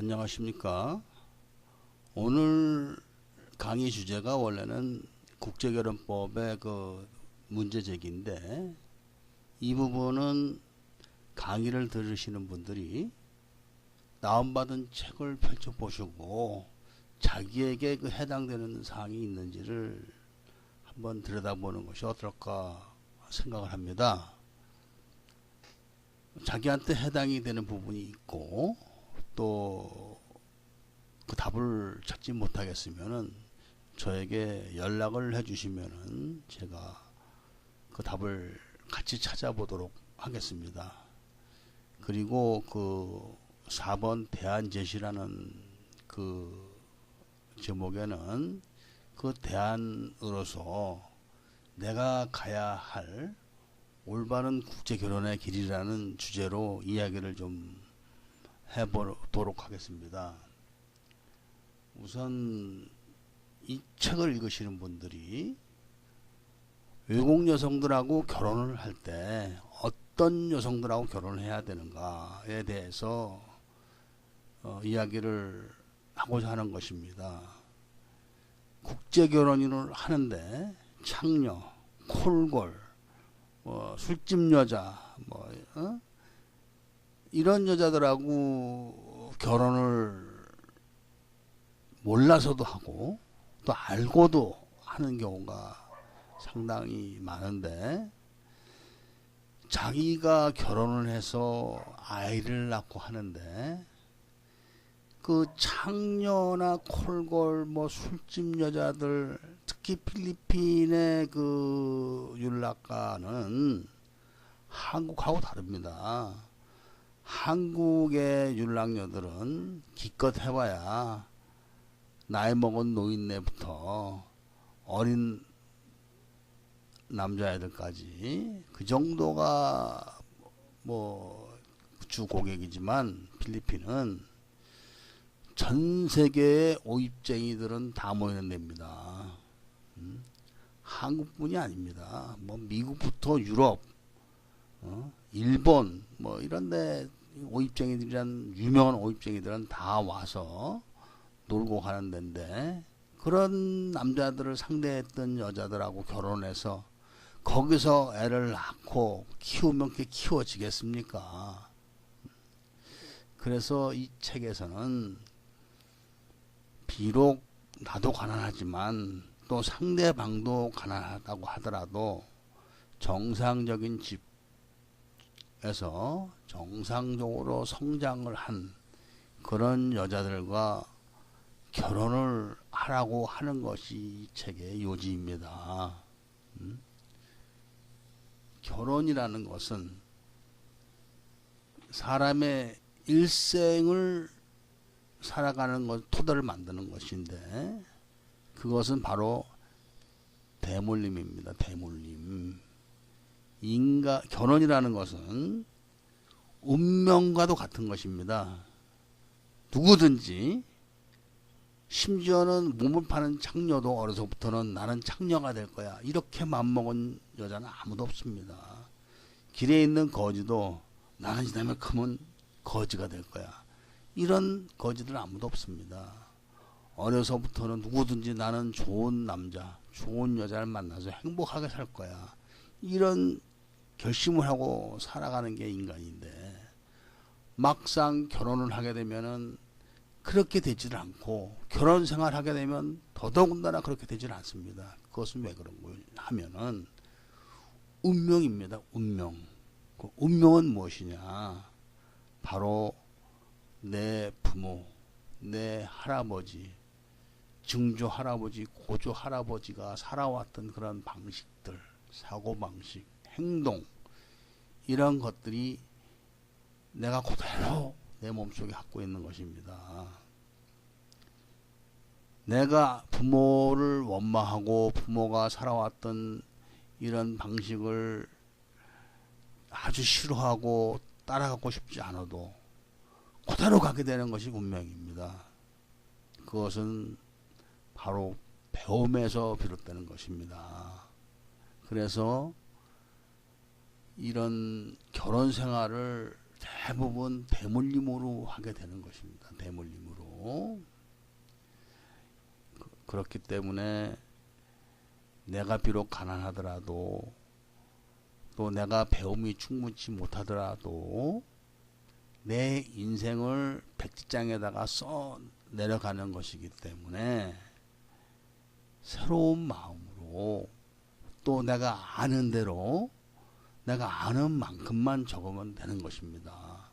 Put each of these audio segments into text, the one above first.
안녕하십니까. 오늘 강의 주제가 원래는 국제결혼법의 그 문제제기인데, 이 부분은 강의를 들으시는 분들이 다운받은 책을 펼쳐보시고 자기에게 그 해당되는 사항이 있는지를 한번 들여다보는 것이 어떨까 생각을 합니다. 자기한테 해당이 되는 부분이 있고 또 그 답을 찾지 못하겠으면은 저에게 연락을 해주시면은 제가 그 답을 같이 찾아보도록 하겠습니다. 그리고 그 4번 대안 제시라는 그 제목에는 그 대안으로서 내가 가야 할 올바른 국제 결혼의 길이라는 주제로 이야기를 좀 해보도록 하겠습니다. 우선 이 책을 읽으시는 분들이 외국 여성들하고 결혼을 할 때 어떤 여성들하고 결혼을 해야 되는가에 대해서 이야기를 하고자 하는 것입니다. 국제 결혼을 하는데 창녀, 콜골, 술집 여자, 이런 여자들하고 결혼을 몰라서도 하고 또 알고도 하는 경우가 상당히 많은데, 자기가 결혼을 해서 아이를 낳고 하는데 그 창녀나 콜골 술집 여자들, 특히 필리핀의 그 율락가는 한국하고 다릅니다. 한국의 율락녀들은 기껏 해봐야 나이 먹은 노인네부터 어린 남자애들까지 그 정도가 주 고객이지만, 필리핀은 전 세계의 오입쟁이들은 다 모이는 데입니다. 한국뿐이 아닙니다. 미국부터 유럽, 일본 이런데 오입쟁이들이란, 유명한 오입쟁이들은 다 와서 놀고 가는 데인데, 그런 남자들을 상대했던 여자들하고 결혼해서 거기서 애를 낳고 키우면 그게 키워지겠습니까? 그래서 이 책에서는 비록 나도 가난하지만 또 상대방도 가난하다고 하더라도 정상적인 집에서 정상적으로 성장을 한 그런 여자들과 결혼을 하라고 하는 것이 이 책의 요지입니다. 결혼이라는 것은 사람의 일생을 살아가는 것, 토대를 만드는 것인데, 그것은 바로 대물림입니다. 대물림. 결혼이라는 것은 운명과도 같은 것입니다. 누구든지, 심지어는 몸을 파는 창녀도 어려서부터는 나는 창녀가 될 거야, 이렇게 맘먹은 여자는 아무도 없습니다. 길에 있는 거지도 나는 이 다음에 크면 거지가 될 거야, 이런 거지들은 아무도 없습니다. 어려서부터는 누구든지 나는 좋은 남자, 좋은 여자를 만나서 행복하게 살 거야, 이런 결심을 하고 살아가는 게 인간인데, 막상 결혼을 하게 되면은 그렇게 되지를 않고, 결혼 생활 하게 되면 더더군다나 그렇게 되지를 않습니다. 그것은 왜 그런 거냐 하면은 운명입니다. 운명. 그 운명은 무엇이냐? 바로 내 부모, 내 할아버지, 증조 할아버지, 고조 할아버지가 살아왔던 그런 방식들, 사고방식, 행동, 이런 것들이 내가 그대로 내 몸속에 갖고 있는 것입니다. 내가 부모를 원망하고 부모가 살아왔던 이런 방식을 아주 싫어하고 따라가고 싶지 않아도 그대로 가게 되는 것이 운명입니다. 그것은 바로 배움에서 비롯되는 것입니다. 그래서 이런 결혼 생활을 대부분 대물림으로 하게 되는 것입니다. 대물림으로. 그렇기 때문에 내가 비록 가난하더라도 또 내가 배움이 충분치 못하더라도 내 인생을 백지장에다가 써 내려가는 것이기 때문에 새로운 마음으로 또 내가 아는 대로 내가 아는 만큼만 적으면 되는 것입니다.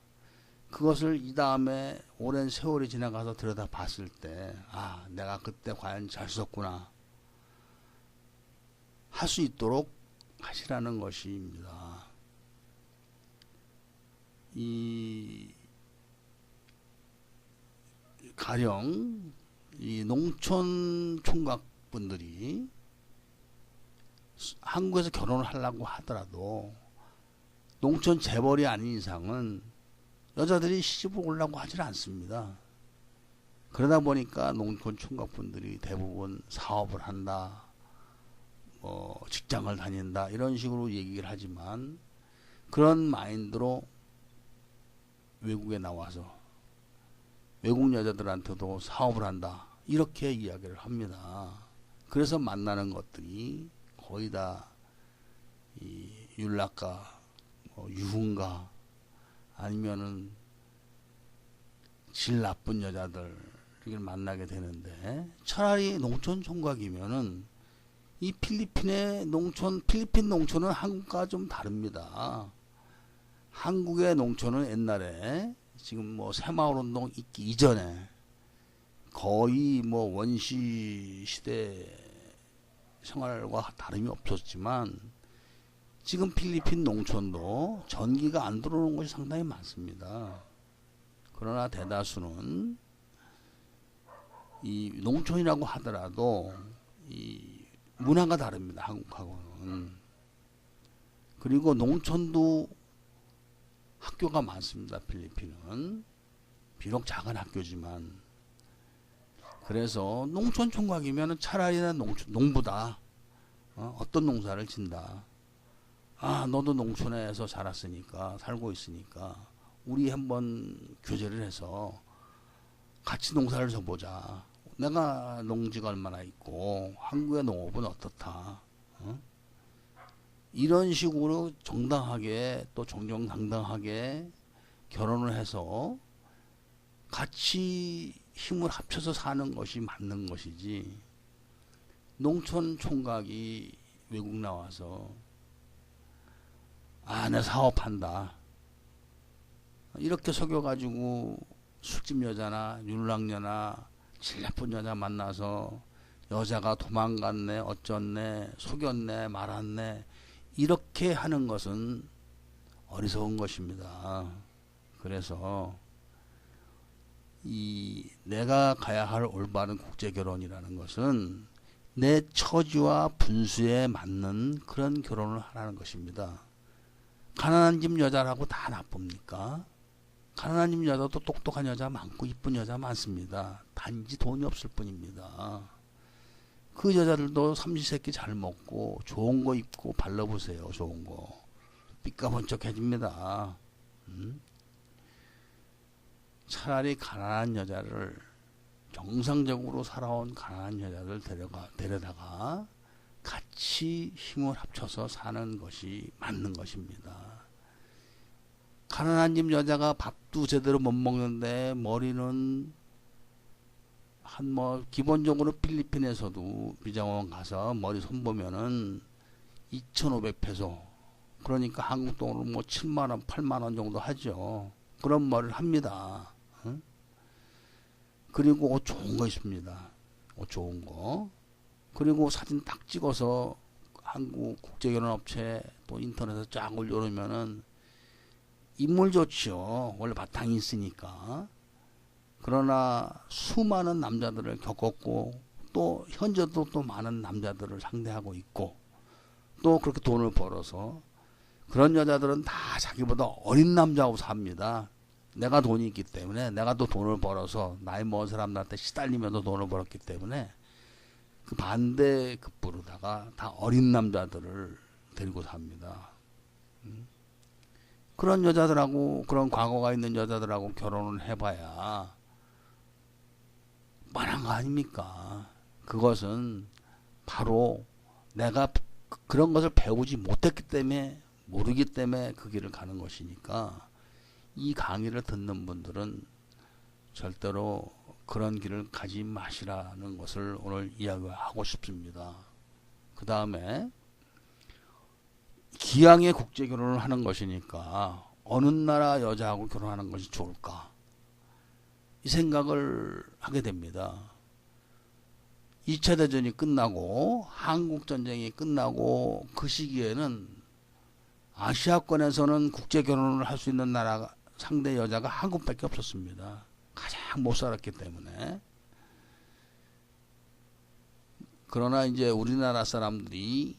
그것을 이 다음에 오랜 세월이 지나가서 들여다 봤을 때, 아, 내가 그때 과연 잘 썼구나 할 수 있도록 하시라는 것입니다. 가령 이 농촌 총각분들이 한국에서 결혼을 하려고 하더라도 농촌 재벌이 아닌 이상은 여자들이 시집을 오려고 하질 않습니다. 그러다 보니까 농촌 총각분들이 대부분 사업을 한다, 직장을 다닌다 이런 식으로 얘기를 하지만 그런 마인드로 외국에 나와서 외국 여자들한테도 사업을 한다 이렇게 이야기를 합니다. 그래서 만나는 것들이 거의 다 이 윤락가, 유흥가 아니면은 질 나쁜 여자들 이걸 만나게 되는데, 차라리 농촌 총각이면은 이 필리핀 농촌은 한국과 좀 다릅니다. 한국의 농촌은 옛날에 지금 새마을운동 있기 이전에 거의 원시 시대 생활과 다름이 없었지만 지금 필리핀 농촌도 전기가 안 들어오는 곳이 상당히 많습니다. 그러나 대다수는 이 농촌이라고 하더라도 이 문화가 다릅니다. 한국하고는. 그리고 농촌도 학교가 많습니다. 필리핀은. 비록 작은 학교지만. 그래서 농촌 총각이면 차라리 농부다. 어떤 농사를 진다. 아, 너도 농촌에서 자랐으니까, 살고 있으니까 우리 한번 교제를 해서 같이 농사를 져보자. 내가 농지가 얼마나 있고 한국의 농업은 어떻다. 이런 식으로 정당하게 또 정정당당하게 결혼을 해서 같이 힘을 합쳐서 사는 것이 맞는 것이지, 농촌 총각이 외국 나와서 아, 내 사업한다 이렇게 속여가지고 술집 여자나 윤락녀나 질 나쁜 여자 만나서 여자가 도망갔네 어쩌네 속였네 말았네 이렇게 하는 것은 어리석은 것입니다. 그래서 이 내가 가야 할 올바른 국제결혼이라는 것은 내 처지와 분수에 맞는 그런 결혼을 하라는 것입니다. 가난한 집 여자라고 다 나쁩니까? 가난한 집 여자도 똑똑한 여자 많고 이쁜 여자 많습니다. 단지 돈이 없을 뿐입니다. 그 여자들도 삼시세끼 잘 먹고 좋은 거 입고 발라보세요. 좋은 거 삐까번쩍해집니다. 차라리 가난한 여자를, 정상적으로 살아온 가난한 여자를 데려다가 같이 힘을 합쳐서 사는 것이 맞는 것입니다. 가난한 집 여자가 밥도 제대로 못 먹는데 머리는 기본적으로 필리핀에서도 미장원 가서 머리 손보면은 2,500페소, 그러니까 한국 돈으로 7만원 8만원 정도 하죠. 그런 머리를 합니다. 그리고 옷 좋은 거 있습니다. 옷 좋은 거. 그리고 사진 딱 찍어서 한국 국제결혼업체 또 인터넷에 쫙 올려놓으면은 인물 좋지요. 원래 바탕이 있으니까. 그러나 수많은 남자들을 겪었고 또 현재도 또 많은 남자들을 상대하고 있고 또 그렇게 돈을 벌어서 그런 여자들은 다 자기보다 어린 남자하고 삽니다. 내가 돈이 있기 때문에, 내가 또 돈을 벌어서 나이 먹은 사람들한테 시달리면서 돈을 벌었기 때문에 그 반대 급부로다가 다 어린 남자들을 데리고 삽니다. 그런 여자들하고, 그런 과거가 있는 여자들하고 결혼을 해봐야 뻔한 거 아닙니까? 그것은 바로 내가 그런 것을 배우지 못했기 때문에, 모르기 때문에 그 길을 가는 것이니까, 이 강의를 듣는 분들은 절대로 그런 길을 가지 마시라는 것을 오늘 이야기하고 싶습니다. 그 다음에 기왕에 국제 결혼을 하는 것이니까 어느 나라 여자하고 결혼하는 것이 좋을까, 이 생각을 하게 됩니다. 2차 대전이 끝나고 한국 전쟁이 끝나고 그 시기에는 아시아권에서는 국제 결혼을 할 수 있는 나라가, 상대 여자가 한국밖에 없었습니다. 가장 못 살았기 때문에. 그러나 이제 우리나라 사람들이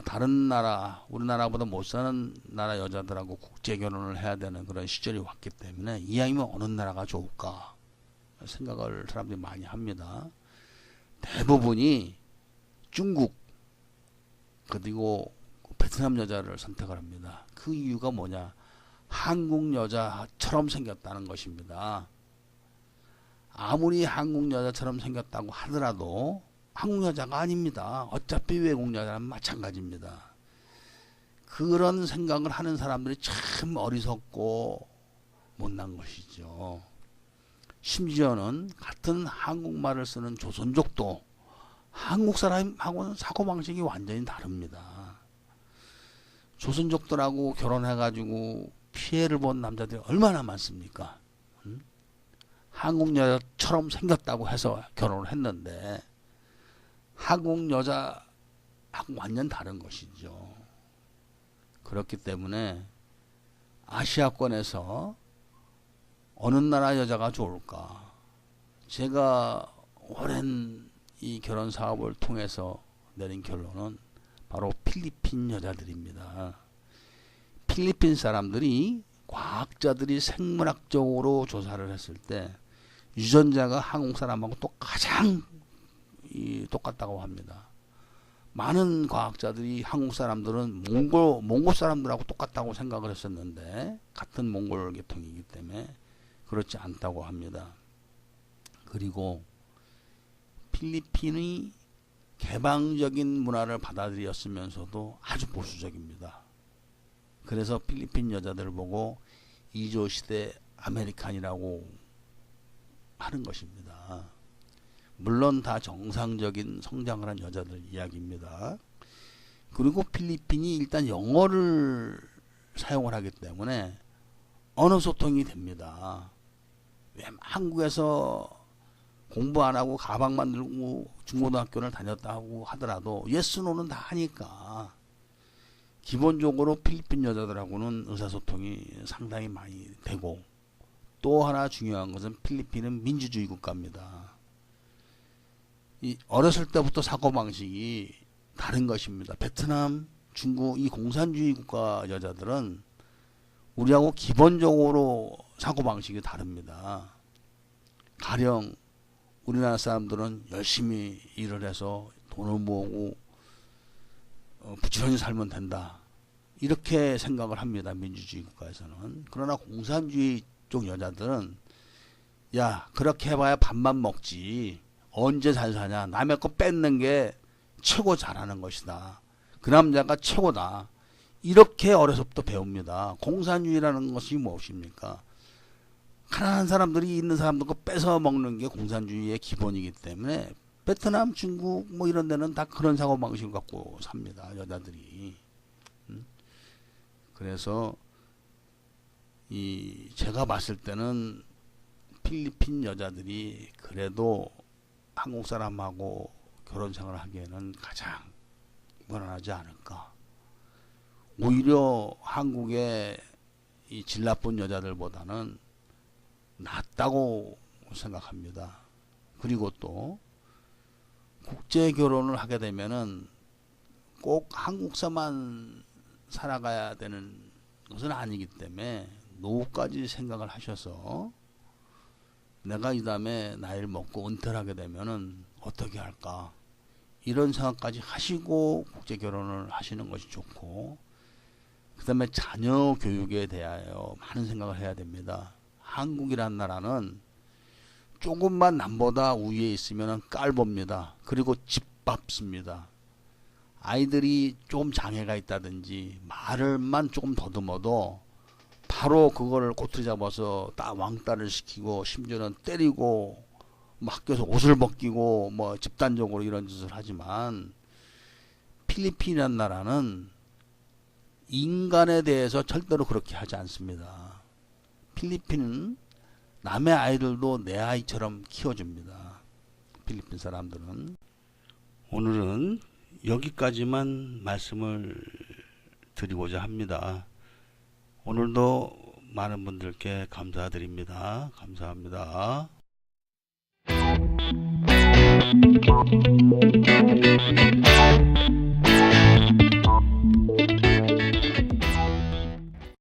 다른 나라, 우리나라보다 못 사는 나라 여자들하고 국제 결혼을 해야 되는 그런 시절이 왔기 때문에, 이왕이면 어느 나라가 좋을까 생각을 사람들이 많이 합니다. 대부분이 중국, 그리고 베트남 여자를 선택을 합니다. 그 이유가 뭐냐? 한국 여자처럼 생겼다는 것입니다. 아무리 한국 여자처럼 생겼다고 하더라도 한국 여자가 아닙니다. 어차피 외국 여자는 마찬가지입니다. 그런 생각을 하는 사람들이 참 어리석고 못난 것이죠. 심지어는 같은 한국말을 쓰는 조선족도 한국 사람하고는 사고방식이 완전히 다릅니다. 조선족들하고 결혼해가지고 피해를 본 남자들이 얼마나 많습니까? 한국 여자처럼 생겼다고 해서 결혼을 했는데 한국 여자하고 완전 다른 것이죠. 그렇기 때문에 아시아권에서 어느 나라 여자가 좋을까? 제가 오랜 이 결혼 사업을 통해서 내린 결론은 바로 필리핀 여자들입니다. 필리핀 사람들이, 과학자들이 생물학적으로 조사를 했을 때 유전자가 한국 사람하고 또 가장 똑같다고 합니다. 많은 과학자들이 한국 사람들은 몽골 사람들하고 똑같다고 생각을 했었는데, 같은 몽골 계통이기 때문에 그렇지 않다고 합니다. 그리고 필리핀이 개방적인 문화를 받아들였으면서도 아주 보수적입니다. 그래서 필리핀 여자들을 보고 이조시대 아메리칸이라고 하는 것입니다. 물론 다 정상적인 성장을 한 여자들 이야기입니다. 그리고 필리핀이 일단 영어를 사용을 하기 때문에 언어 소통이 됩니다. 왜 한국에서 공부 안 하고 가방만 들고 중고등학교를 다녔다고 하더라도 예스 노는 다 하니까 기본적으로 필리핀 여자들하고는 의사소통이 상당히 많이 되고, 또 하나 중요한 것은 필리핀은 민주주의 국가입니다. 어렸을 때부터 사고방식이 다른 것입니다. 베트남, 중국, 이 공산주의 국가 여자들은 우리하고 기본적으로 사고방식이 다릅니다. 가령 우리나라 사람들은 열심히 일을 해서 돈을 모으고 부지런히 살면 된다, 이렇게 생각을 합니다. 민주주의 국가에서는. 그러나 공산주의 쪽 여자들은 야, 그렇게 해봐야 밥만 먹지 언제 잘 사냐, 남의 거 뺏는 게 최고 잘하는 것이다, 그 남자가 최고다, 이렇게 어려서부터 배웁니다. 공산주의라는 것이 무엇입니까? 가난한 사람들이 있는 사람들 거 뺏어 먹는 게 공산주의의 기본이기 때문에 베트남, 중국 뭐 이런 데는 다 그런 사고방식을 갖고 삽니다, 여자들이. 그래서 제가 봤을 때는 필리핀 여자들이 그래도 한국 사람하고 결혼 생활을 하기에는 가장 무난하지 않을까. 오히려 한국의 이 질 나쁜 여자들보다는 낫다고 생각합니다. 그리고 또 국제 결혼을 하게 되면은 꼭 한국사만 살아가야 되는 것은 아니기 때문에 노후까지 생각을 하셔서 내가 이 다음에 나이를 먹고 은퇴를 하게 되면은 어떻게 할까, 이런 생각까지 하시고 국제 결혼을 하시는 것이 좋고, 그 다음에 자녀 교육에 대하여 많은 생각을 해야 됩니다. 한국이란 나라는 조금만 남보다 우위에 있으면 깔봅니다. 그리고 짓밟습니다. 아이들이 조금 장애가 있다든지 말을만 조금 더듬어도 바로 그거를 꼬투리 잡아서 딱 왕따를 시키고 심지어는 때리고 학교에서 옷을 벗기고 집단적으로 이런 짓을 하지만 필리핀이라는 나라는 인간에 대해서 절대로 그렇게 하지 않습니다. 필리핀은 남의 아이들도 내 아이처럼 키워줍니다. 필리핀 사람들은. 오늘은 여기까지만 말씀을 드리고자 합니다. 오늘도 많은 분들께 감사드립니다. 감사합니다.